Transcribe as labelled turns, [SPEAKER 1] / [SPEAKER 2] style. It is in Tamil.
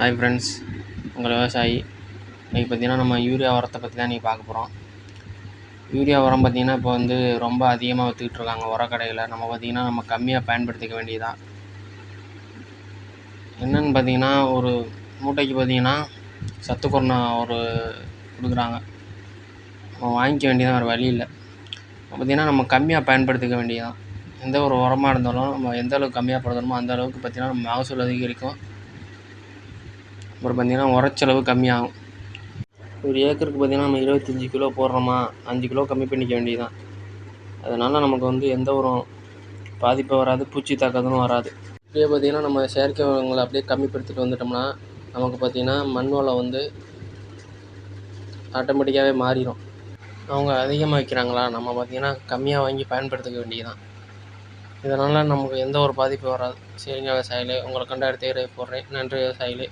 [SPEAKER 1] ஹாய் ஃப்ரெண்ட்ஸ், உங்கள் விவசாயி. இன்றைக்கி பார்த்திங்கன்னா நம்ம யூரியா உரத்தை பற்றி தான் இன்றைக்கி பார்க்க போகிறோம். யூரியா உரம் பார்த்திங்கன்னா இப்போ வந்து ரொம்ப அதிகமாக விற்றுக்கிட்ருக்காங்க உரக்கடையில். நம்ம கம்மியாக பயன்படுத்திக்க வேண்டியதான். என்னென்னு பார்த்திங்கன்னா, ஒரு மூட்டைக்கு பார்த்திங்கன்னா சத்துக்குரணை ஒரு கொடுக்குறாங்க. நம்ம வாங்கிக்க வேண்டியதான், வேறு வழி இல்லை. பார்த்திங்கன்னா நம்ம கம்மியாக பயன்படுத்திக்க வேண்டியதான். எந்த ஒரு உரமாக இருந்தாலும் நம்ம எந்த அளவுக்கு கம்மியாக படுத்தணுமோ அந்த அளவுக்கு பார்த்திங்கன்னா நம்ம மகசூல் அதிகரிக்கும். அப்புறம் பார்த்திங்கன்னா உரச்செலவு கம்மியாகும். ஒரு ஏக்கருக்கு பார்த்திங்கன்னா நம்ம 25 கிலோ போடுறோமா, 5 கிலோ கம்மி பண்ணிக்க வேண்டியதுதான். அதனால் நமக்கு வந்து எந்த ஒரு பாதிப்பும் வராது, பூச்சி தாக்குதலும் வராது. இப்படியே பார்த்திங்கன்னா நம்ம செயற்கை உரங்களை அப்படியே கம்மிப்படுத்திட்டு வந்துட்டோம்னா நமக்கு பார்த்திங்கன்னா மண் வளம் வந்து ஆட்டோமேட்டிக்காகவே மாறிடும். அவங்க அதிகமாக வைக்கிறாங்களா, நம்ம பார்த்திங்கன்னா கம்மியாக வாங்கி பயன்படுத்திக்க வேண்டியதுதான். இதனால் நமக்கு எந்த ஒரு பாதிப்பும் வராது. சரிங்க விவசாயிகளே, உங்களை கண்ட அடுத்த போடுறேன். நன்றி விவசாயிகளே.